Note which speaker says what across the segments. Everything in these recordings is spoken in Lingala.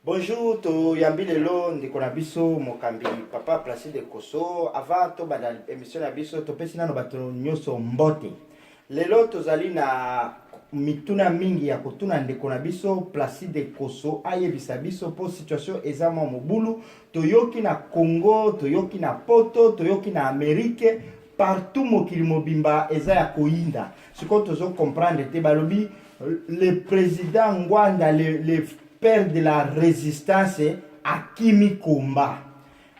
Speaker 1: Bonjour, to yambi lelo ndeko na biso mokambi papa Placide Koso. Avant to banda émission na biso to pesi nano bato nyonso mbote. Lelo tozali na mituna mingi ya kotuna ndeko na biso Placide Koso ayebisa biso po situation eza mwa mobulu toyoki na Congo, toyoki na Poto, toyoki na Amerique, partout mokili mobimba eza ya koinda. Siko tozo comprendre te balobi le président Ngwanda le père de la résistance akimi komba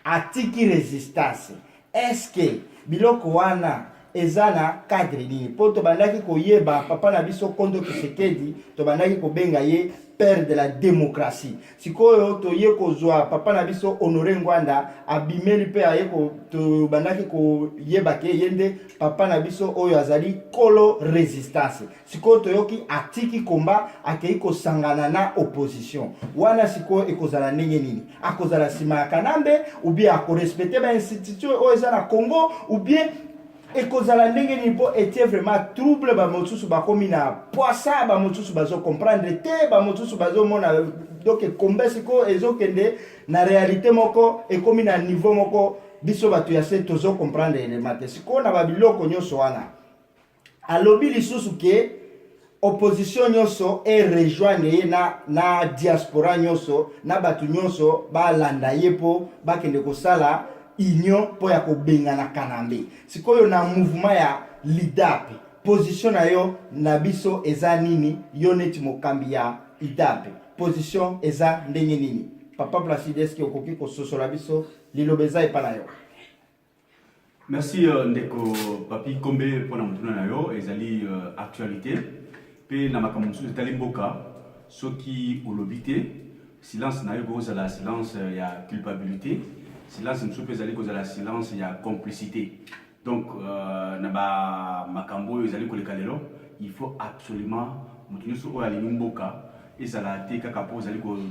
Speaker 1: atiki résistance. Est-ce que biloko wana ezana cadre nini po to bandaki koyeba papa na biso Kondo Tshisekedi to bandaki kobenga ye père de la démocratie. Sikoyo to ye kozwa papa na biso Honoré Ngwanda abimeli pe aye ko to bandaki koyeba ke yende papa na biso oyo azali kolo résistance. Sikoyo to yoki atiki komba akei ko sangana na opposition. Wana sikoyo ekozala ndenge nini? Akozala sima ya Kanambe ou bien akorespecter ba institution oyo eza na Congo ou bien ekozala ndenge ni po etie vraiment trouble ba motusu ba komi na poisa ba motusu bazo comprendre te ba motusu bazo mona donc kombesi ko ezokende na réalité moko ekomi na niveau moko biso batu ya se tozo comprendre ele mate siko na babiloko nyonso wana alobi lisusu ke opposition nyonso e rejoindre ye na diaspora nyonso na batu nyonso ba landa ye po bakende kosala union po ya kobenga na Kanambe. Sikoyo na mouvement ya LIDAP position na yo na biso eza nini yo neti mokambi ya LIDAP position eza ndenge nini papa Placide eske okoki kososola biso lilobeza epana yo?
Speaker 2: Merci ndeko papi Kombe pona mutuna na yo ezali actualité pe na makambo mosusu etali mboka soki olobite silence na yo kozala silence ya culpabilité. Silence ne peut pas la silence, il y a complicité. Donc, makambo il faut absolument et ça l'a été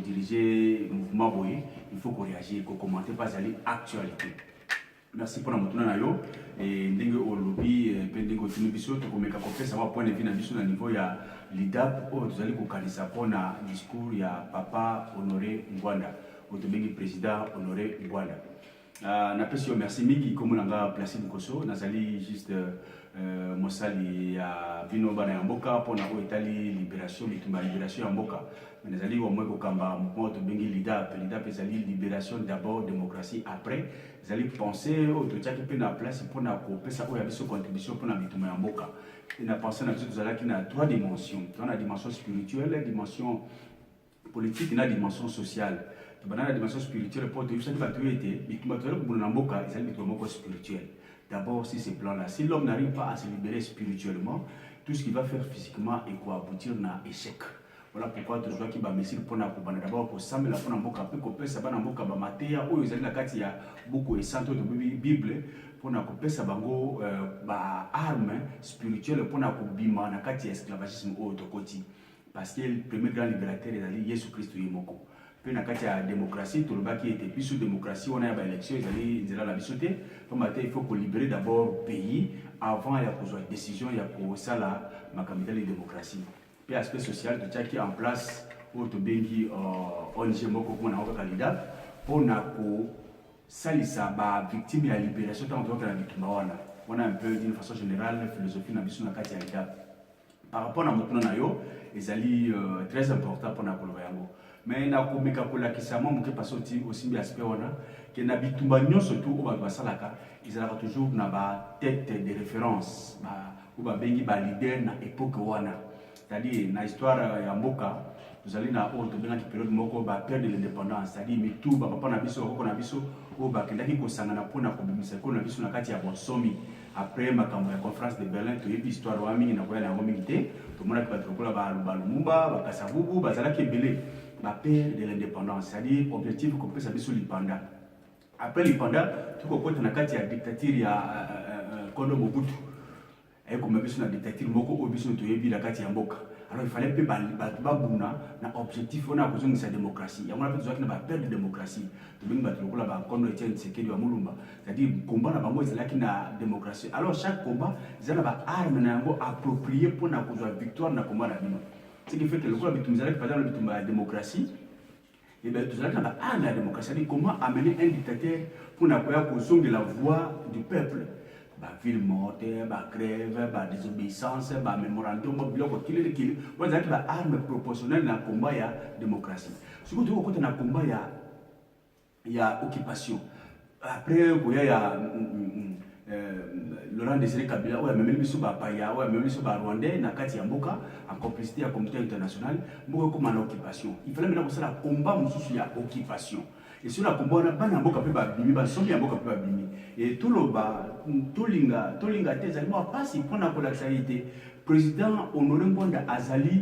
Speaker 2: diriger le mouvement boy, il faut qu'on réagisse, qu'on commente pas l'actualité. Merci pour notre nayo et ndenge au lobby pendingo tunu biso to komeka confesse avoir point de vue na biso na niveau ya LIDAP o tozali ko kanisa pona discours ya papa Honoré Ngwanda otobengi président Honoré Ngwanda. Na pesi yo merci mingi comme nanga Placide Koso nazali juste mosali ya vino bana ya mboka pona ko etali libération bitumba libération ya mboka nazali wa mweko kamba mouvement otobengi LIDAP ezali libération d'abord démocratie après ezali penser auto tchaki pe na place pona ko pesa o ya biso contribution pona bitumba ya mboka et na penser na biso tozalaki na trois dimensions dans la dimension spirituelle, dimension politique et la dimension sociale. Dans la dimension spirituelle, pour tout ça, spirituel. D'abord, si ce plan-là, si l'homme n'arrive pas à se libérer spirituellement, tout ce qu'il va faire physiquement est quoi aboutir à un échec. Voilà pourquoi tu vois qu'il va messer pour d'abord pour ça, mais la fois n'amboka peu coupé ça va n'amboka ba matéria ou ils ont la carte il y a beaucoup et centre de Bible pour na couper ça bango ba arme spirituelle pour na kubima na carte esclavagisme au tokoti parce que le premier grand libérateur est allé Jésus Christ yemoko. Puis na kati ya démocratie tout le bas qui était plus démocratie on a ba élection ils allaient la bisoter comme il faut qu'on libérer d'abord pays avant il y a pour décision il y a pour ça là ma capitale de démocratie puis aspect social de qui en place pour to bengi ONG moko ko na candidat pour na ko salisa ba victime ya libération tant que la victime on a un peu d'une façon générale philosophie na biso na kati ya LIDAP par rapport à motuna na yo ezali très important pour na koloba yango. Mais na komeka kolakisa mwa moke paso aussi bi aspect wana ke na bitumba nyonso surtout ba basalaka ezalaka toujours na ba tête de référence ba ou ba bengi ba leader na époque wana c'est-à-dire na histoire ya mboka tozali na o to benga période moko ba père de l'indépendance c'est-à-dire mitu ba papa na biso ko na biso o ba kendaki kosangana pona kobimisa ko na biso na kati ya bonsomi après makambo ya conférence de Berlin to yebi histoire wa mingi na koya na mingi te to mona ki batrokola ba Lumumba ba Kasavubu bazalaki ebele la paix de l'indépendance, c'est-à-dire objectif qu'on peut s'appeler sur l'Ipanda. Après l'Ipanda, tout le monde a la dictature ya Kondo Mobutu. Et comme on a la dictature moko obiso to yebi la kati ya mboka. Alors il fallait pas babuna na objectif on a besoin de sa démocratie. Ya on a besoin de la paix de démocratie. To binga batlokola ba Kondo Etienne Tshisekedi wa Mulumba. C'est-à-dire combat na bango ezalaki na démocratie. Alors chaque combat, ils ont ba arme na yango approprié pour na kozwa victoire na combat na bino. Ce qui fait que le gouvernement par exemple la démocratie, Et bien, tout ça, la démocratie, c'est-à-dire comment amener un dictateur pour n'avoir de la voix du peuple. Ville morte, grève, désobéissance, mémorandum, vous avez une arme proportionnelle dans le combat de la démocratie. Ce que vous avez dans le combat, il y a occupation. Après, il y a Laurent Désiré Kabila, il y a même les Paya, il y a même les Rwandais, Nakati Yamboka, en complicité à la communauté internationale, comme en occupation. Il fallait maintenant que ça combat, il y a occupation. Et sur la combat, on a pas n'importe quel babimi, bah sans bien beaucoup babimi. Et tout le bas, tout l'inga, moi pas si prendre la l'actualité. Président Honoré Ngwanda Azali,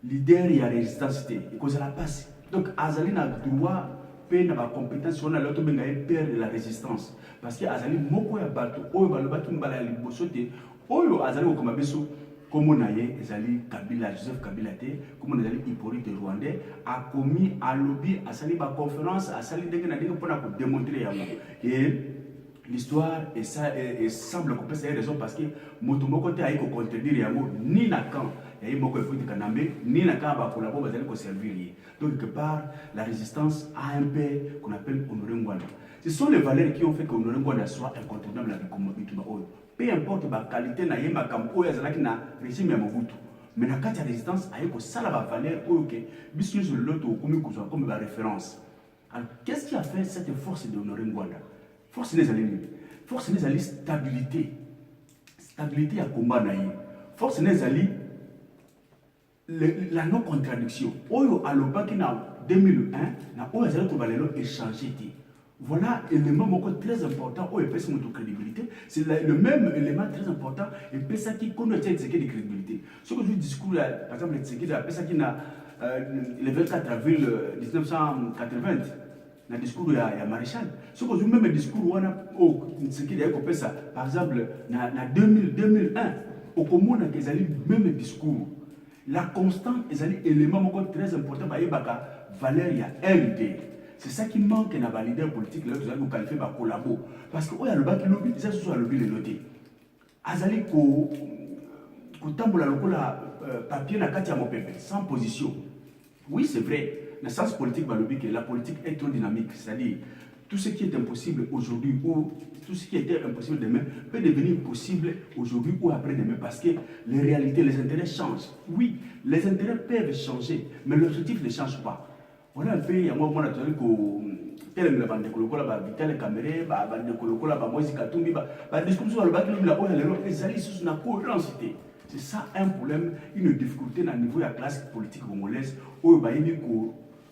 Speaker 2: leader et résistance, et que ça la passe. Donc Azali n'a droit na ba compétence on a l'autre benga père de la résistance parce que azali moko ya bato oyo balobaki mbala ya liboso te oyo azali ko mabeso comme naye ezali Kabila Joseph Kabila te comme nazali Hippolyte Rwandais a commis à lobby asali ba conférence asali ndenge na ndenge pona ko démontrer yango et l'histoire et ça et semble que c'est raison parce que moto moko te ayi ko contredire yango ni na camp et moko efuti kanambe ni na camp ba collabo bazali ko servir. Donc, quelque part, la résistance a un père qu'on appelle Honoré Ngwanda. Ce sont les valeurs qui ont fait que Honoré Ngwanda soit incontournable avec le combat. Peu importe la qualité, na yema kampo ya zalaki na régime ya Mobutu. Mais na kati ya résistance, aye ko sala ba valeur oyo ke biso sur l'autre comme référence. Alors, qu'est-ce qui a fait cette force de Honoré Ngwanda? Force des alliés. Force des alliés, stabilité. Stabilité à combat na yé. Force des alliés, la non-contradiction. Oyo alobaki na 2001, na oyo azali ko balelo échanger. Voilà l'élément très important où il peut notre crédibilité. C'est le même élément très important et peut ça qui connaît de crédibilité. Ce que je discours, par exemple, le 24 avril 1980, le discours il y a Maréchal. Ce que je même discours par exemple, en 2001, au Congo, il y a le même discours. La constante est un élément très important pour la valeur il y a RD. C'est ça qui manque dans les leaders politiques, là, vous allez vous qualifier par collabo. Parce que, le bac lobby, déjà, ce soit le lobby, le noté. Azali, ko tambola lokola papier na kati ya mopepe, sans position. Oui, c'est vrai. Dans le sens politique, la politique est trop dynamique. C'est-à-dire, tout ce qui est impossible aujourd'hui ou tout ce qui était impossible demain peut devenir possible aujourd'hui ou après-demain parce que les réalités, les intérêts changent. Oui, les intérêts peuvent changer, mais l'objectif ne change pas. Voilà un peu, il y a moi, naturel que tel le bande colocola, Vital Caméré, bande colocola, Moïse Katumbi, discours sur le bateau, la poche, les alliés sous une cohérence. C'est ça un problème, une difficulté dans le niveau de la classe politique congolaise, où il y a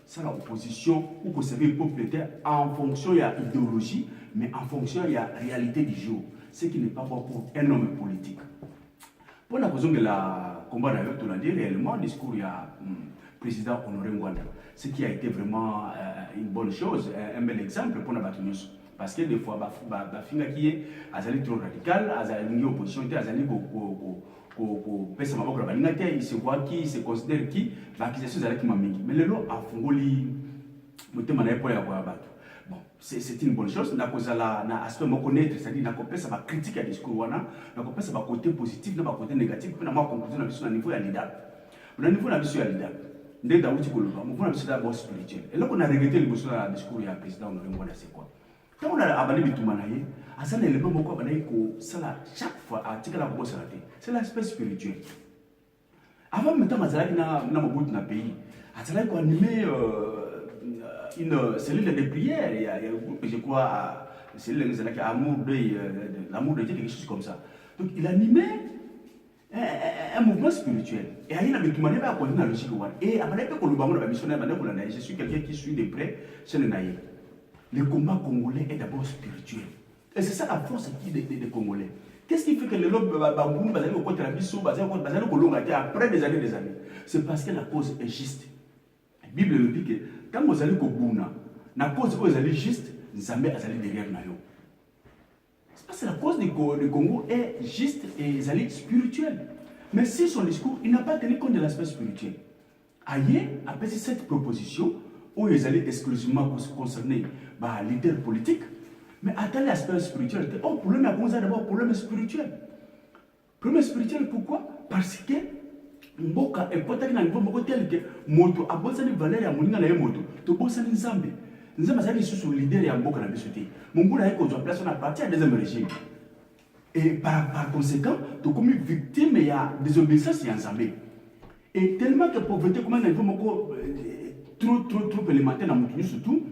Speaker 2: ça l'opposition ou que c'est une propriété en fonction de l'idéologie, mais en fonction de la réalité du jour, ce qui n'est pas bon pour un homme politique. Pour la raison de la combat d'ailleurs, tu l'as dit réellement, le discours il y a président Honoré Ngwanda, ce qui a été vraiment une bonne chose, un bel exemple pour la bataille. Parce que des fois, finga qui est trop radical, azali opposition, azali pesa maboko la balinga te il se voit qui se considère qui l'accusation zalaki mamingi mais lelo afungoli motema na epoya kwa bato bon c'est une bonne chose na kozala na aspect moko neutre c'est-à-dire na kopesa ba critique ya discours wana na kopesa ba côté positif na ba côté négatif puis na ma conclusion na biso na niveau ya leader na niveau na biso ya leader ndenda uti koloba mo na biso d'abord spirituel et là on a regretté le biso na discours ya président Honoré Ngwanda c'est quoi quand on a abandonné bituma na ye asala élément moko abandonné ko sala chaque fois article la bossa raté. C'est l'aspect spirituel. Avant même temps, Azalaki na Mobutu na pays, Azalaki ko animé une cellule de prière. Il y a un groupe, je crois, cellule de l'amour de Dieu, quelque chose comme ça. Donc il animait un mouvement spirituel. Et il y a une mission à continuer la logique. Et après, je suis quelqu'un qui suit de près chez le Naïe. Le combat congolais est d'abord spirituel. Et c'est ça la force des Congolais. Qu'est-ce qui fait que les lobes après des années? C'est parce que la cause est juste. La Bible nous dit que quand vous allez au Bouna, la cause est juste, vous allez derrière nous. C'est parce que la cause du Congo est juste et spirituelle. Mais si son discours, il n'a pas tenu compte de l'aspect spirituel. Ailleurs, après cette proposition, où ils allaient exclusivement concerner les leaders politiques, mais attendez l'aspect spirituel. Oh, problème à cause d'abord problème spirituel. Problème spirituel, pourquoi? Parce que mboka ekotaki na niveau moko tel que moto abosani valeur ya moninga na ye moto to bosani nzambe nzambe azali sous leader ya mboka na biso te mongula ye kozwa place na partie ya deuxième régime et par conséquent to comme victime ya désobéissance ya nzambe et tellement que pauvreté comme na niveau moko trop élémentaire na moto surtout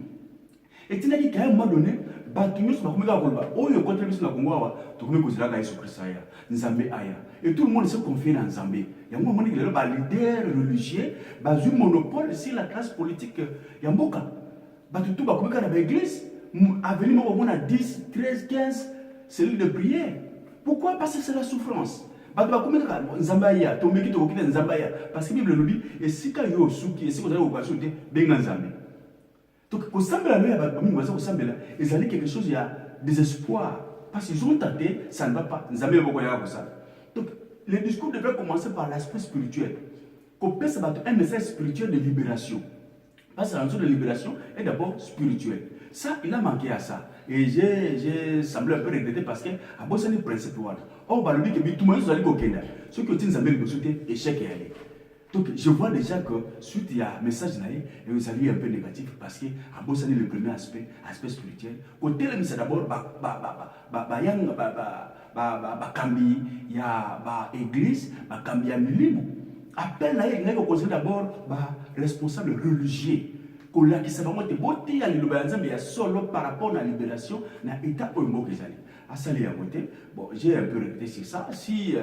Speaker 2: et tinaki qu'à un moment donné bato nyonso bakomeka koloba oyo ekotela biso na Congo awa tokomi kozilaka Yesu Kristo aya nzambe aya et tout le monde se confie na nzambe yango omoni lelo ba leader religieux bazwi monopole sur la classe politique ya mboka bato tout bakomeka na baéglise avenir moko omona 10 13 15 cellules de prière. Pourquoi? Parce que c'est la souffrance. Bato bakomeka nzambe aya tomeki tokokita nzambe aya parce que Bible lobi esika yo suki esika ozali okwaso te benga nzambe. Donc, au Sambela, ils allaient quelque chose, il y a désespoir. Parce qu'ils ont tenté, ça ne va pas. Donc, le discours devrait commencer par l'aspect spirituel. Qu'on puisse avoir un message spirituel de libération. Parce que la notion de libération est d'abord spirituelle. Ça, il a manqué à ça. Et j'ai semblé un peu regretter parce que, à bon, c'est le principe. Or, bah, le but que tout le monde soit allé au Kenya. Ceux qui ont été en train échec et aller. Donc, je vois déjà que suite il y a un message et vous avez un peu négatif parce que à Bossani le premier aspect spirituel. Côté là, c'est d'abord kambi ya église, kambi ya milimo. Appel là, il y a d'abord responsable religieux. Qui s'est vraiment déboté à l'illumination, mais solo par rapport à la libération, na état au mot qu'ils allaient. À ça, les à côté, bon, j'ai un peu regretté sur ça. Si,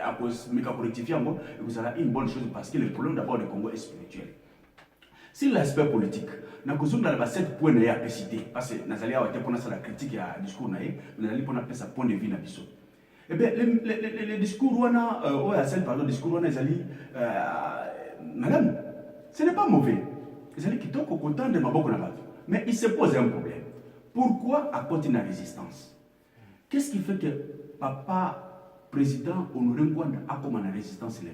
Speaker 2: à cause de mes cas rectifier, vous avez une bonne chose parce que le problème d'abord du Congo est spirituel. Si l'aspect politique, nous avons 7 points à citer, parce que nous avons la critique à discours, nous avons appelé ça point de vue. Eh bien, le discours, on a discours, on a madame, ce n'est pas mauvais. Ils allaient quitter au content de ma boque. Mais il se pose un problème. Pourquoi à côté de la résistance? Qu'est-ce qui fait que papa président Honoré Ngwanda a comme la résistance là?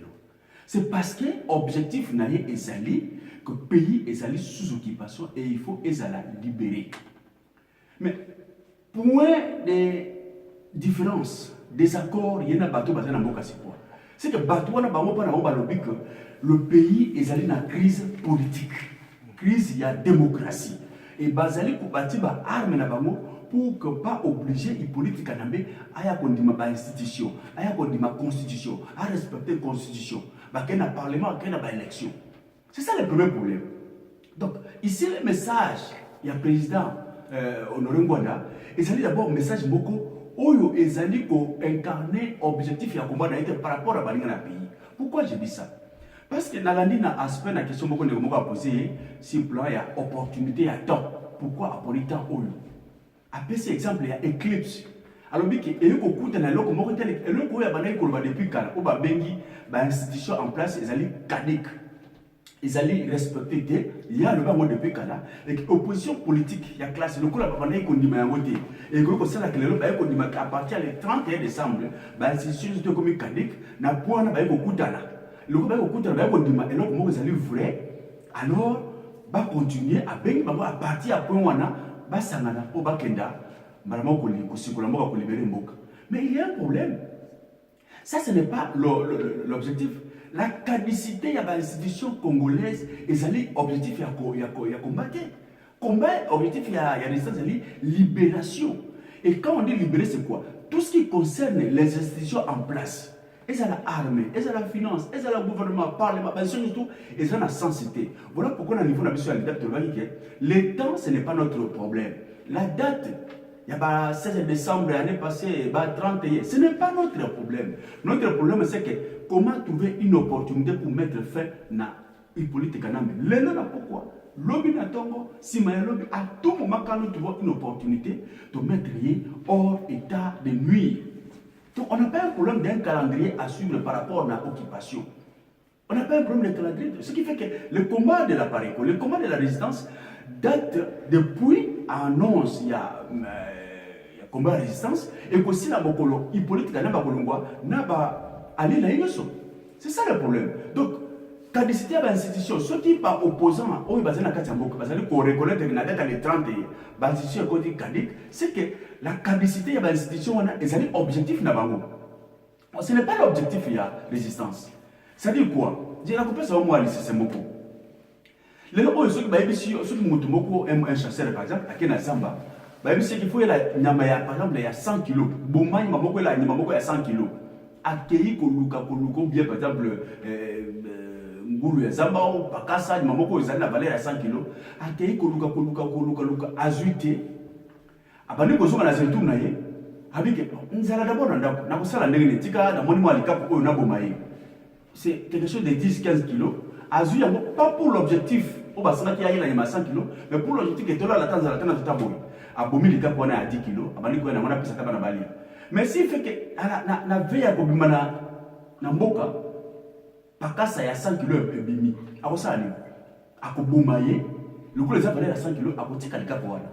Speaker 2: C'est parce que l'objectif n'est que le pays est sous occupation et il faut les libérer. Mais point de différence, désaccord, il y a un bateau basé dans le c'est que bateau que le pays est allé dans la crise politique. Crise, il y a démocratie. Et basali pour bâtir des armes pour que pas obligé les politiques à la institution, à la constitution, à respecter la constitution, à la parlement, à la élection. C'est ça le premier problème. Donc, ici le message, il y a le président Honoré Ngwanda, et c'est d'abord un message beaucoup où ils ont incarné l'objectif par rapport à la pays. Pourquoi je dis ça? Parce que dans l'aspect de la question que nous avons posée, si il y a opportunité à temps, pourquoi apporter temps au lieu? Après cet exemple, il y a éclipse. Alors, il y a depuis quand il institution en place, ils allaient caduques. Ils allaient respecter. Il y a le bas depuis quand et l'opposition politique, il y a classe. Le coup, la bande est condamnée à voter. Et le coup, c'est là que le bas est condamné à partir du 31 décembre. L'institution comme caduque n'a point à beaucoup d'années. Le gouvernement va continuer et donc vous allez vrai alors va continuer à payer à partir à point wana va sangana au bakenda malama ko libérer mboka. Mais il y a un problème. Ça ce n'est pas l'objectif. La caducité de l'institution congolaise est allé objectif il y a combattre. Combat objectif il y a résistance libération. Et quand on dit libérer c'est quoi? Tout ce qui concerne les institutions en place. Ils ont l'armée, ils ont la finance, ils ont le gouvernement, le parlement, ils ont la sensité. Voilà pourquoi, au niveau de la date, le temps, ce n'est pas notre problème. La date, il y a 16 décembre, l'année passée, 30 juillet, ce n'est pas notre problème. Notre problème, c'est que comment trouver une opportunité pour mettre fin à une politique. L'élan, pourquoi? Lobby na tongo, si ma lobby, à tout moment, quand nous trouvons une opportunité de mettre hors état de nuire. Donc, on n'a pas un problème d'un calendrier à suivre par rapport à l'occupation. On n'a pas un problème de calendrier. Ce qui fait que le combat de la PARECO, le combat de la résistance, date depuis annonce, il y a combat de la résistance, et aussi la Mokolo, Hippolyte Gana Bakolongwa, n'a pas allé là, c'est ça le problème. Donc, caducité à l'institution, ceux qui sont opposants, ils basent dans Katsambok, parce qu'ils reconnaissent que la date est 30 et l'institution est caduque, c'est que la caducité à l'institution, ils ont objectif. Ce n'est pas l'objectif de la résistance. Ça dit quoi? J'ai la coupé ça au moins c'est moko. Les gens ceux qui baïbi si ceux qui montent moko aiment un chasseur par exemple à Kena Samba. Baïbi c'est qu'il faut la nyama par exemple il y a 100 kg. Bomani moko la nyama moko il y a 100 kg. Akei koluka bien par exemple ngulu ya Zamba ou pakasa nyama moko ils la valeur à 100 kg. Akei koluka azuité. Abandi kozonga na zentu na ye. Habike nzala d'abord ndako na kosala ndenge tika na moni mo alikapo oyo na bomaye. C'est quelque chose de 10-15 kilos. Azu pas pour l'objectif, au bassin qui a eu 100 kilos, mais pour l'objectif que tu as la Tanzanie, tu as tabou. Abomi les cas à 10 kilos, abani quoi na mona pisa kaba na bali. Mais si fait que na veille à kobimana na mboka, pakasa ya 100 kilos et bimi. Ako ça ali. Ako bomaye, le coup les a valé à 100 kilos, ako tika lika wana.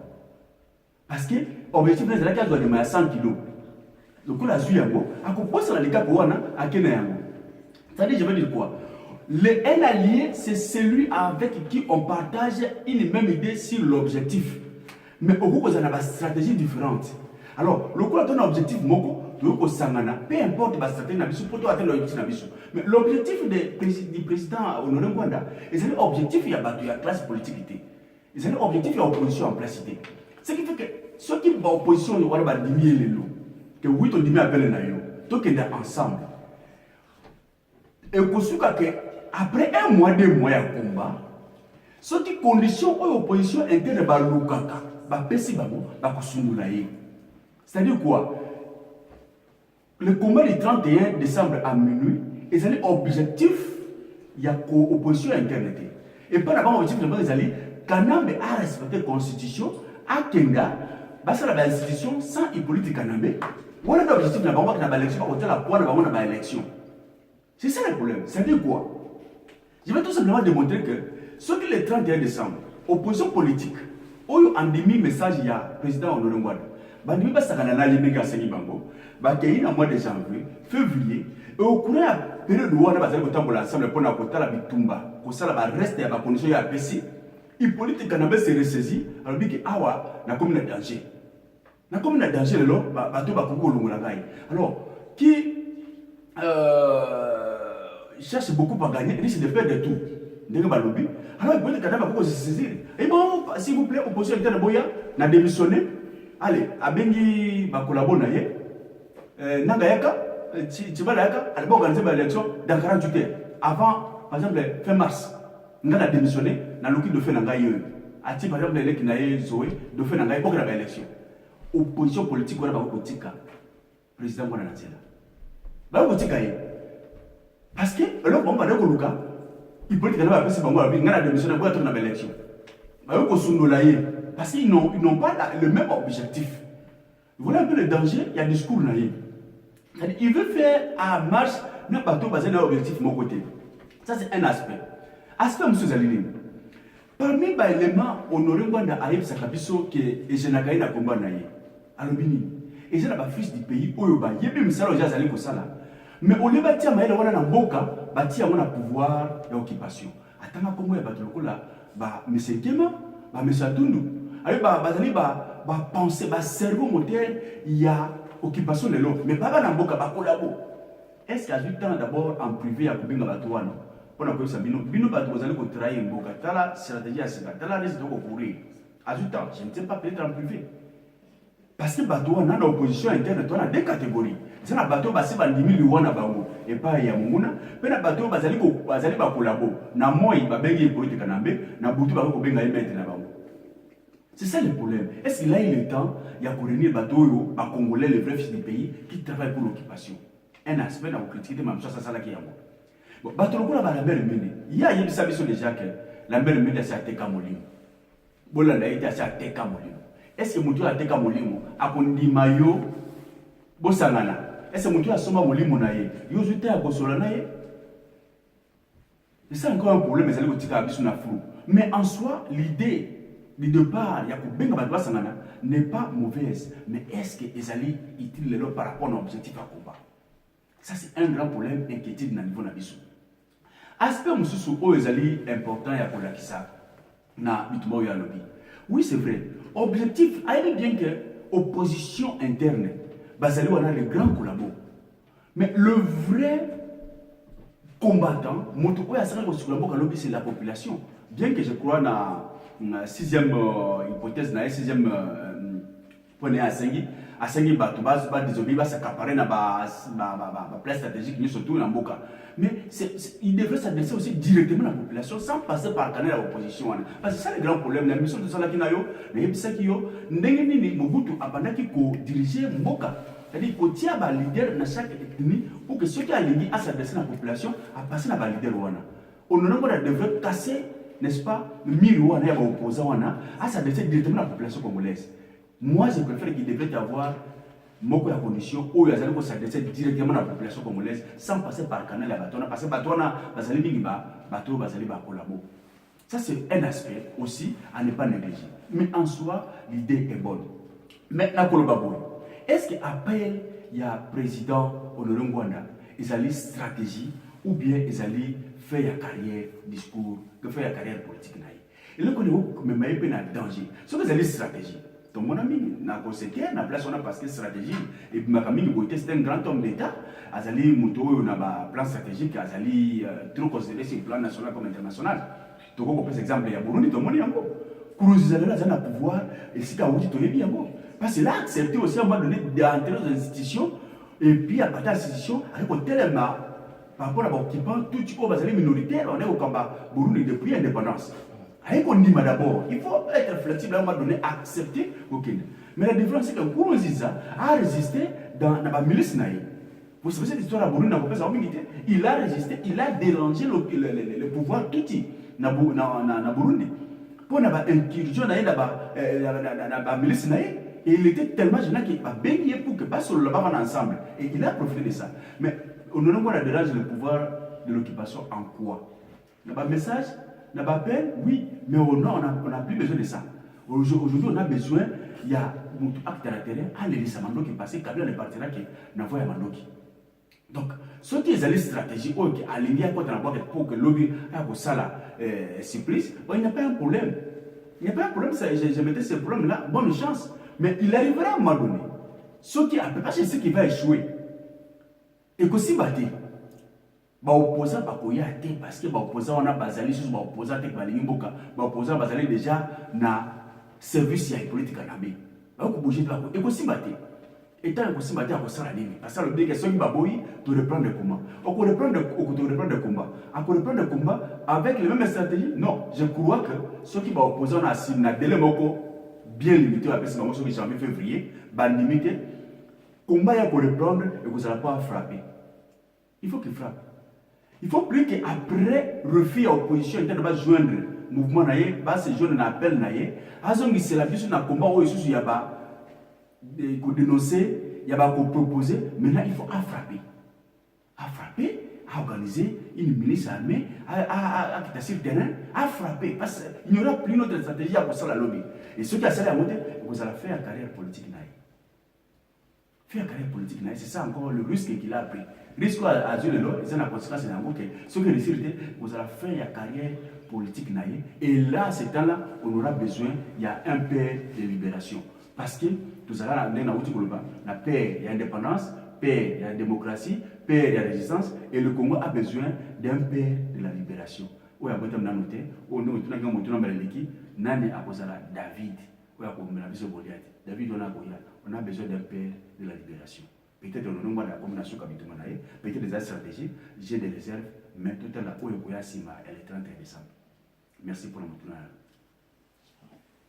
Speaker 2: Parce que objectif c'est la case doit de 100 kilos. Le coup la zu yango, ako posa la lika wana, akena yango. C'est-à-dire, je veux dire quoi? Un allié, c'est celui avec qui on partage une même idée sur l'objectif. Mais au bout, on a une stratégie différente. Alors, le coup, on a un objectif, peu importe la stratégie, pour atteindre l'objectif. Mais l'objectif du président Honoré Ngwanda, c'est l'objectif, il y a la classe politique. C'est l'objectif, il y a l'opposition en place. Ce qui fait que ceux qui sont en opposition, ils vont diminuer les lots. Que oui, on diminue appel les lots. Donc, on est ensemble. Et après un mois, 2 mois de combat, ce qui condition l'opposition interne c'est-à-dire quoi? Le combat du 31 décembre à minuit, et c'est l'objectif, il y a l'opposition interne. Et pas d'abord, l'objectif, c'est Kanambe a respecté la constitution, à Kenga, c'est la institution sans Hippolyte Kanambe. Voilà l'objectif de la bombe qui n'a pas l'élection, la élection. C'est ça le problème. Ça veut dire quoi? Je vais tout simplement démontrer que ce qui est le 31 décembre, opposition politique, où il y a un message, il y a le président Honoré Ngwanda. Il y a un mois de janvier, février, et au cours de la période où on a ensemble pour la bitumba, pour ça, il reste à la condition de la PC. Il politique Kanambe s'est ressaisi, alors il dit que awa, na comme un danger. Na comme un danger, alors, qui cherche beaucoup à gagner, il risque de faire de tout. Alors, il peut être se saisir. Et bon, s'il vous plaît, opposition interne Boya, n'a démissionné. Allez, Abengi Bakolabo Naye, Nagayaka, Chibalaka, elle va organiser l'élection dans 48 heures. Avant, par exemple, fin mars, on a démissionné, dans le de fait Nangaye. Ati, par exemple, l'élection Naye Zoé, de fait Nangaye pour la élection. Opposition politique, on a politique. Président Bonanatela. Parce que, alors, on va dire que il peut être que c'est bon, il a démissionné pour être dans l'élection. Parce qu'ils n'ont pas le même objectif. Voilà un peu le danger, il y a un discours là. Il veut faire à marche, n'a pas tout basé sur l'objectif de mon côté. Ça, c'est un aspect. Aspect, M. Zalini. Parmi les éléments, Honoré Ngwanda Aïb Sakabiso, qui est Genakaï na combat naïe, à l'Obini. Et c'est le fils du pays, Oyoba, il y a même ça, il y a Zali Kosala. Mais au lieu de bâtir un boka, bâtir un pouvoir d'occupation. Attends, comment il y a battu le là, M. Kema, M. Atundu. Alors, penser, cerveau moteur, il y a occupation de l'eau. Mais pas dans boka, collabo. Est-ce qu'il y a du temps d'abord en privé à Kubinga Batouano? On a connu ça, Bino Batou, vous allez travailler en boka. T'as la stratégie à ce moment, t'as la risque de courir. À du temps, je ne sais pas peut-être en privé. Parce que Batou, on a l'opposition interne, on a 2 catégories. C'est un bateau qui va être et pas Yamouna. Mais un bateau qui va être collabo. Na moi, il va bien politique Kanambe, na Boutou va bien mettre là-bas. C'est ça le problème. Est-ce qu'il a eu le temps, il y a pour réunir le bateau, à Congolais, les vrais fils du pays, qui travaillent pour l'occupation? Un aspect dans la critique, même ça, ça, qui est bon. Bateau, la mer Mene. Il y a une savision déjà que la mer Mene, c'est à Tekamolimo. Bolanda est à Tekamolimo. Est-ce que Moutou a Tekamolimo, à Kondimayo, Bosangana? Est-ce que Moutou a Soma Molimo naye? Yozute à Kosola naye? C'est ça encore un problème, mais ça veut dire que c'est flou. Mais en soi, l'idée du départ, n'est pas mauvaise. Mais est-ce que Ezali utile par rapport à l'objectif à combat? Ça, c'est un grand problème inquiétude dans le niveau de aspect où Ezali important et à Kolakisa, na Bitumo Yalobi. Oui, c'est vrai. Objectif, il est bien que opposition interne, Bazali on a les grands collabos. Mais le vrai combattant, c'est la population. Bien que je crois dans la sixième hypothèse, dans la sixième point à Sengi, va s'accaparer dans la place stratégique, surtout dans Boka. Mais il devrait s'adresser aussi directement à la population sans passer par le canal de l'opposition. Parce que c'est ça le grand problème. La mission de Salakinayo, les Hepsakiyo, Nengeni Mobutu, Abandaki, ko diriger Mboka. C'est-à-dire qu'il y a un leader dans chaque ethnie pour que ceux qui ont lié à s'adresser à la population à passer à un leader. On devrait casser, n'est-ce pas, le mur et opposant à s'adresser directement à la population congolaise. Moi, je préfère qu'il devrait y avoir beaucoup de conditions où ils allaient s'adresser directement à la population congolaise sans passer par le canal de Batona. Parce que Batona, ça, c'est un aspect aussi à ne pas négliger. Mais en soi, l'idée est bonne. Maintenant, est-ce qu'après il y a président Honoré Ngwanda, ils allaient stratégie ou bien ils allaient faire carrière discours, faire carrière politique? Et là, on est même en danger. Ce que allaient stratégie. Donc, mon ami, na conséquence, na place on a parce que stratégie. Et puis, ma famille, c'est un grand homme d'État. Azali Mouto, on a un plan stratégique, Azali trop considéré sur le plan national comme international. Donc, on peut par exemple, il y a Burundi, tout le monde est en gros. Kourouzi Zalala, ça a pouvoir, et si tu as dit, tu es bien en gros. Parce que là, accepter aussi à un moment donné d'entrer dans les institutions, et puis à partir de l'institution, avec un tel par rapport à l'occupant, tout ce qui est minoritaire, on est au combat Burundi depuis l'indépendance. Avec on dit d'abord, il faut être flexible à un moment donné, accepter aucun. Mais la différence, c'est que Kourouzi a résisté dans la milice naïe. Vous savez, cette histoire à Burundi, il a résisté, il a dérangé le pouvoir tout dans Burundi. Pour une incursion dans la milice naïe. Et il était tellement gênant qu'il a baigné pour que pas seulement là-bas ensemble. Et il a profité de ça. Mais on a dérangé le pouvoir de l'occupation en quoi? Il n'y a pas de message, il n'y a pas de peine, oui, mais on n'a plus besoin de ça. Aujourd'hui, on a besoin, il y a un acte à la terre, aller à Mando qui est passé, Kabila ne partira qui n'envoie à Mandoki. Donc, ceux qui ont des stratégies, qui ont aligné à côté de pour que l'objet a ça là, surprise, il n'y a pas un problème. Il n'y a pas un problème, je mettais ce problème-là, bonne chance. Mais il arrivera à un moment donné. Ceux qui appellent, parce que c'est ce qui va échouer. Et que si batté, opposant pas koya té parce que opposant on a basali sur opposant té balingi mboka, opposant basali déjà na service ya politique na bé. Ba ko bouger là et que si batté. Et tant que si batté à ça la ligne. Parce que le but que ceux qui baboyi te reprendre le combat. On peut reprendre le combat. On peut reprendre le combat avec les mêmes stratégies. Non, je crois que ceux qui opposant na délai moko bien limité après ce moment sur janvier février, limité, combat il faut reprendre et vous n'allez pas frapper. Il faut qu'il frappe. Il faut plus qu'après refus à opposition, il va joindre le mouvement naïe, va se joindre un appel naïe. Azongi c'est la vie sur un combat où il y a dénoncer, il y a proposer. Maintenant il faut frapper. À frapper, à organiser une milice armée, à quitter sur le terrain, à frapper. Parce qu'il n'y aura plus notre stratégie à ça la lobby. Et ceux qui ont ça à monter, vous allez faire une carrière politique naïe. Faire une carrière politique naïe, c'est ça encore le risque qu'il a pris. Risque à Dieu le lot, c'est la conséquence de l'amour que ceux qui réussissent, vous allez faire une carrière politique naïe. Et là, ce temps-là, on aura besoin, il y a un père de libération. Parce que tout ça, la paix, il y a indépendance, paix, il y a démocratie, paix, il y a résistance, et le Congo a besoin d'un père de la libération. Où il y a besoin d'un noté, où nous avons Nani a posé David, où il y a Goliath. David, on a besoin d'un père de la libération. Peut-être le nombre de la combinaison Kabitumanae, peut-être des stratégies, j'ai des réserves, mais tout à l'heure, où il y a Sima, elle est 31 décembre. Merci pour le moment.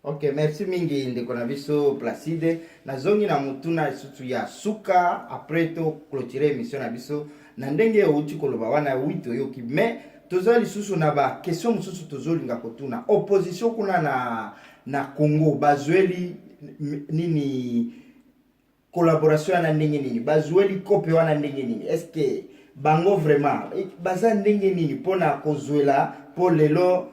Speaker 1: Ok, merci mingi ndeko na biso Placide. Nazongi na mutuna isutu ya suka après to clôturer émission na biso na ndenge outi koloba wana wito yoki mais tozali susu na ba question mususu tozolinga kotuna opposition kuna na Congo bazweli nini collaboration na ndenge nini bazweli kope wana ndenge nini est-ce que bango vraiment baza ndenge nini pona kozwela po lelo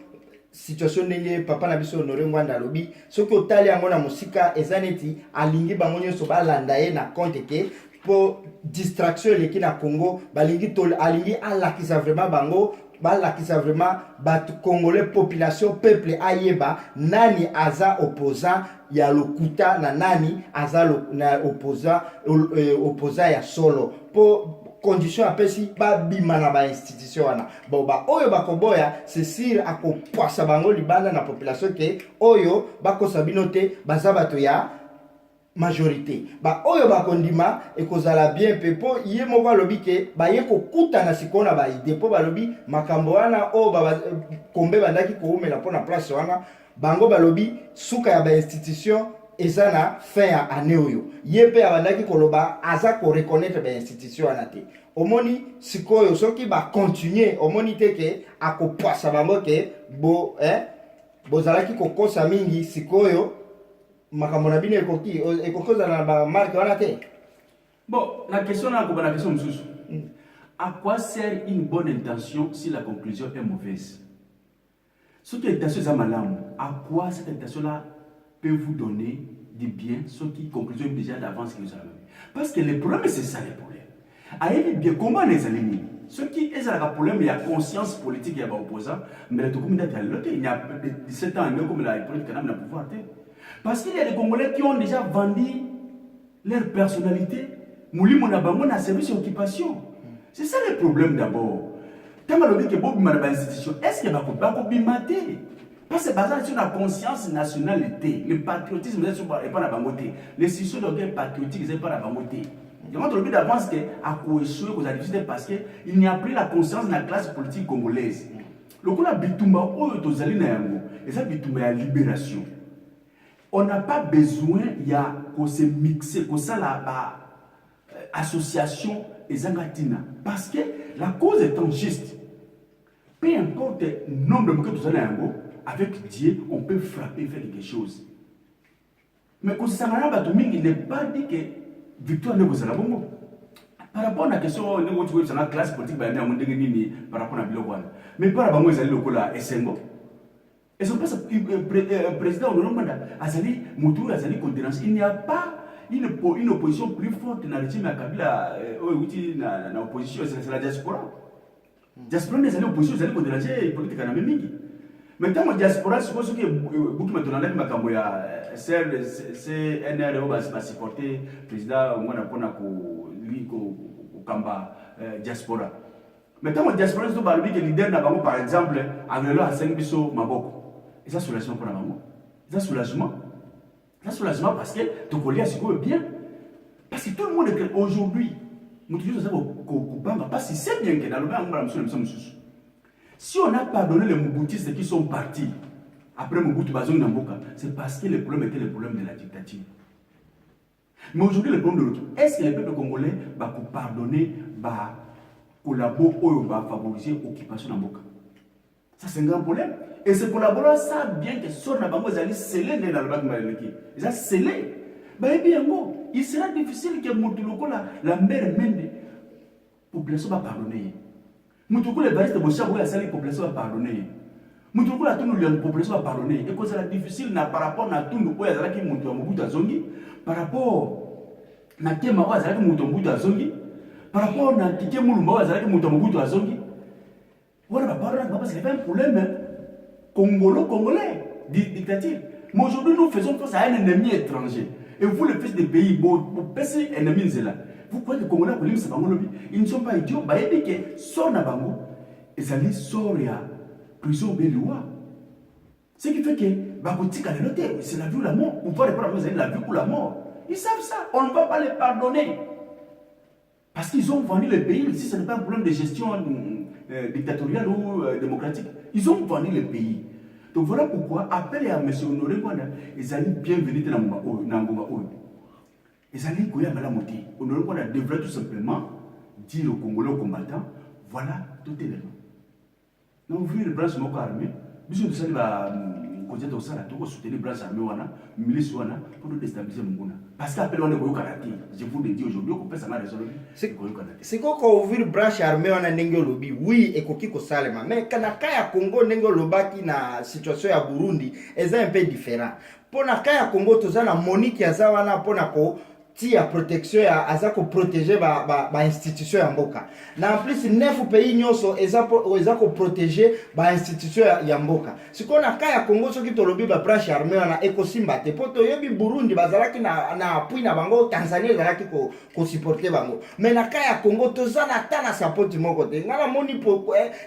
Speaker 1: situation ndenge papa na biso Honoré Ngwanda lobi soki otali yango na musika ezaneti alingi bango nyonso balanda ye na compte ke po distraction eleki na Congo balingi alingi alakisa vraiment bango balakisa vraiment batu congolais population peuple ayeba nani aza opposant ya lokuta na nani aza na opposant ya solo po condition apesi babima na ba institution wana bon ba oyo bakoboya c'est sûr akopoisa bango libanda na population ke oyo bakosa bino te baza bato ya majorité ba oyo bakondima ekozala bien pe po ye moko alobi ke baye kokutana sikoyo na baide po balobi makambo wana oyo kombe bandaki koumela mpo na place wana bango balobi suka ya bainstitution eza na fin ya année oyo ye mpe abandaki koloba aza koreconnaitre bainstitution wana te omoni sikoyo soki bacontinue omoni te ke akopoisa bango ke bozalaki kokosa mingi sikoyo makambo na bino ekoki ozala na bamarke wana te.
Speaker 2: Bon, la question là, la question msusu. À quoi sert une bonne intention si la conclusion est mauvaise? Ce qui est intention est malamu, à quoi cette intention-là peut vous donner du bien, ce qui conclusion déjà d'avance que nous allons. Parce que le problème, c'est ça le problème. Aïe bien, comment les amis? Ce qui est le problème, il y a conscience politique, il y a opposant, mais le document il y a 17 ans, comme la politique n'a pouvoir. Parce qu'il y a des Congolais qui ont déjà vendu leur personnalité, Mouli Monabango na service d'occupation. C'est ça le problème d'abord. Quand on dit que Bob Manaba institution, est-ce qu'il va bimater? Parce que basé sur la conscience nationalité, le patriotisme n'est pas la bangoté, l'institution d'orgueil patriotique n'est pas la bangoté. Il y a un but d'avance qui a coéchoué aux difficultés parce qu'il n'y a plus la conscience de la classe politique congolaise. Le coup la bitumba aux yango, et ça bitumba la libération. On n'a pas besoin de se mixer, de ça la association et zangatina. Parce que la cause étant juste, peu importe le nombre de gens qui sont avec Dieu, on peut frapper et faire quelque chose. Mais quand ça il n'est pas dit que victoire n'est pas la bonne. Par rapport à la question de la classe politique, par rapport à la Bilokwan. Mais par rapport à la SNGO, et son président Honoré Azali Moutour Azali Condénance, il n'y a pas une opposition plus forte dans le régime à Kabila, dans l'opposition, c'est la diaspora. La diaspora n'est pas opposition, c'est la Condénance politique à la même. Maintenant, la diaspora, je pense que beaucoup de gens qui ont CNRO va supporter le président Mouana Kamba diaspora. Maintenant, la diaspora, c'est le leader par exemple, avec à 5 biso Maboko. Et ça, soulagement pour la maman. Ça, soulagement. Ça, soulagement parce que ton collègue est bien. Parce que tout le monde est aujourd'hui. Nous parce que c'est bien que dans le monde, si on a pardonné les Mobutistes qui sont partis après Mobutu Bazoum Namboka, c'est parce que le problème était le problème de la dictature. Mais aujourd'hui, le problème de l'autre, est-ce que le peuple congolais va pardonner, va collaborer ou va favoriser l'occupation Namboka? Ça, c'est un grand problème. Et ces collaborateurs savent bien que son Nabango, ils allaient sceller dans le bac Maliki. Ils allaient sceller. Il sera difficile que Moutoulouko, la mère même, la population va pardonner. Moutoulouko, les baristes de Bochabou, la population va pardonner. Moutoulouko, la population va pardonner. Et que c'est difficile par rapport à tout le monde, qui est Moutoulouko Zongi, par rapport à Kema, qui est Moutoulouko Zongi, par rapport à Kike Moulumba, qui est Moutoulouko Zongi. Voilà, parce qu'il y a un problème congolais, dictature. Mais aujourd'hui, nous faisons face à un ennemi étranger. Et vous, le faites des pays, vous pensez ennemi là. Vous croyez que les Congolais, ils ne sont pas idiots. Ils disent que sort na bango, et ça les sort à prison Béloua. Ce qui fait que, c'est la vie ou la mort. Vous pouvez répondre à la vie ou la mort. Ils savent ça. On ne va pas les pardonner. Parce qu'ils ont vendu le pays. Ici, ce n'est pas un problème de gestion dictatoriale ou démocratique. Ils ont vendu le pays. Donc voilà pourquoi, appelez à M. Honoré Kouana, ils allaient bienvenue dans Ngoma Oyo. Ils allaient courir à la moitié. Honoré Kouana devrait tout simplement dire aux Congolais, aux combattants, voilà tout est là. Nous ouvrir les branches de armée, nous sommes côté de ça, nous soutenir les branches armées, milice pour nous déstabiliser Munguna. Parce qu'après on est au karaté. Je vous le dis aujourd'hui, on peut s'en résoudre.
Speaker 1: C'est quoi qu'on ouvre branche armée on a n'engo lobby oui et koki ko salema mais kana kaya Congo n'engo lobaki na situation ya Burundi est un peu différent. Pour na kaya Congo tozana Monique ya zawana pour na ko tia protection ya aza ko protéger ba institution ya mboka na en plus 9 pays nyonso eza ko protéger ba institution ya mboka sikona kaya Congo soki tolobi ba branche armée na ekosimba te poto yebi Burundi bazalaki na appui na bango Tanzanie ezalaki ko supporter bango mais na kaya Congo tozana ta na support moko te ngala moni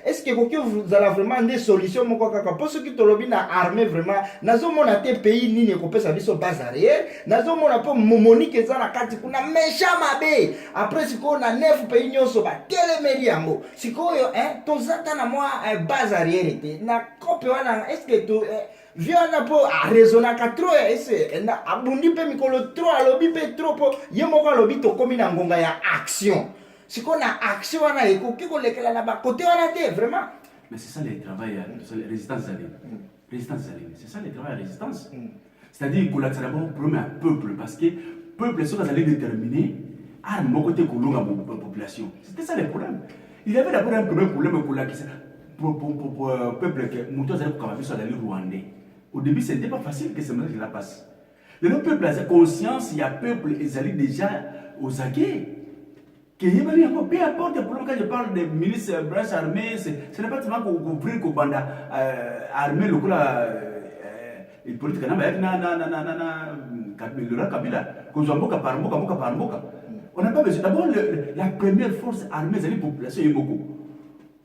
Speaker 1: est-ce que koki vous allez vraiment des solutions moko kaka po soki tolobi na armée vraiment nazomona te pays nini ekopesa biso base arrière nazomona po Monique eza na kati kuna méchant mabe après siko na 9 pays nyonso ba telemeli yango sikoyo tozata na moi base arrière te na kope wana est-ce que to viana po raisonnaka trop ese na abundi pe mikolo trop alobi pe trop po yemoko alobi to komi na ngonga ya action siko na action wana ekoki kolekela na ba côté wana te vraiment.
Speaker 2: Mais c'est ça le travail de résistance alliée. Résistance alliée, c'est ça le travail de résistance. C'est-à-dire qu'on a d'abord un problème à peuple parce que peuple sont allés déterminer à mon côté que l'on a la population. C'était ça le problème. Il y avait d'abord un premier problème pour le peuple que Mouton allait pour sur l'île rwandais. Au début, ce n'était pas facile que ce message la passe. Le peuple a conscience, il y a peuple, ils allaient déjà aux aguets. Peu importe le problème, quand je parle de milices, branches armées, ce n'est pas seulement pour ouvrir le banda armé, le coup et politique, on n'a pas besoin. D'abord, la première force armée, c'est la population Yemoko.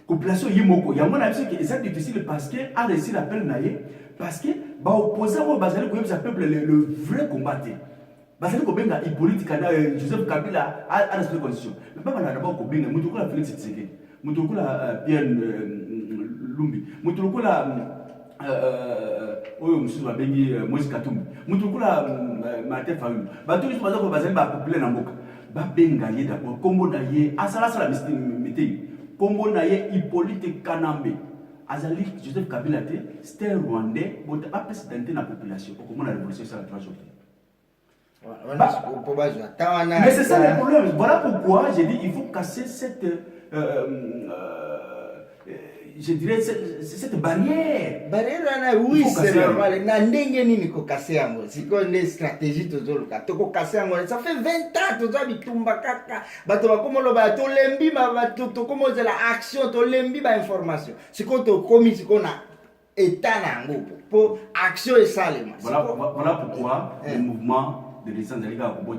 Speaker 2: Population Yemoko. Il y a mon avis que c'est difficile parce que a réussi l'appel naïe, parce que opposant au Bazali, le vrai combattant. Bazali Kobenga, Hippolyte Kana, Joseph Kabila a respecté la constitution. Mais pas d'abord Kobenga, Moutoukula Félix Tshisekedi, Moutoukula Pierre Lumbi, Moutoukula Moïse Katumbi, Moutoukula Martin Fayulu. Tous les gens qui Bazali va populaire dans Moka. Babenga yé d'abord, Kombo Naye, Asala Sala Mité, Kombo Naye, Hippolyte Kanambe. Azali Joseph Kabila, c'était un Rwandais, mais pas président de la population. Comment la révolution ça la 3 jours.
Speaker 1: Mais
Speaker 2: c'est ça le problème. Voilà pourquoi j'ai dit il faut casser cette, je dirais, cette barrière.
Speaker 1: Barrière, oui, c'est normal. Nandenge nini ko casser yango. Siko une stratégie tozoluka. Toko casser yango. Ça fait 20 ans toza bitumba kaka. Bato bakomo loba to lembi bato to komo de la action to lembi ba information. Siko to komi siko na état nango pour action et salema.
Speaker 2: Voilà pourquoi le mouvement de résistance de l'État pour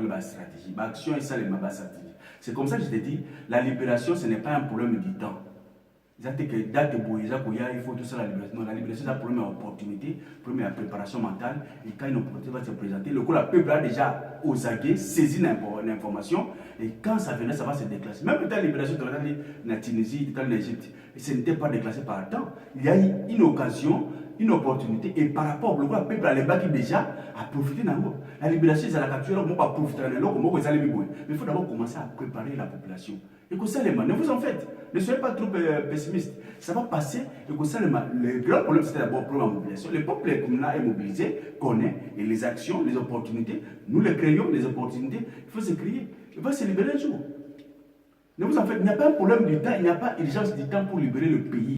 Speaker 2: la stratégie. L'action et ça, les stratégie. C'est comme ça que je te dis, la libération, ce n'est pas un problème du temps. Il faut tout ça la libération. Non, la libération, c'est un problème d'opportunité, problème de préparation mentale. Et quand une opportunité va se présenter, le coup, le peuple a déjà aux aguets saisi l'information. Et quand ça venait, ça va se déclasser. Même la libération de la Tunisie, de l'Égypte, ce n'était pas déclassé par temps. Il y a eu une occasion, une opportunité. Et par rapport au peuple à l'ébat qui déjà a profité d'un mot. La libération, c'est la capture, on va profiter de l'eau, mais il faut d'abord commencer à préparer la population. Et que ça, ne vous en faites. Ne soyez pas trop pessimiste. Ça va passer. Et que ça, le grand problème, c'est d'abord pour la mobilisation. Le peuple est mobilisé, connaît, et les actions, les opportunités, nous les créons, les opportunités, il faut se créer. Il va se libérer un jour. Ne vous en faites, il n'y a pas un problème du temps, il n'y a pas urgence du temps pour libérer le pays.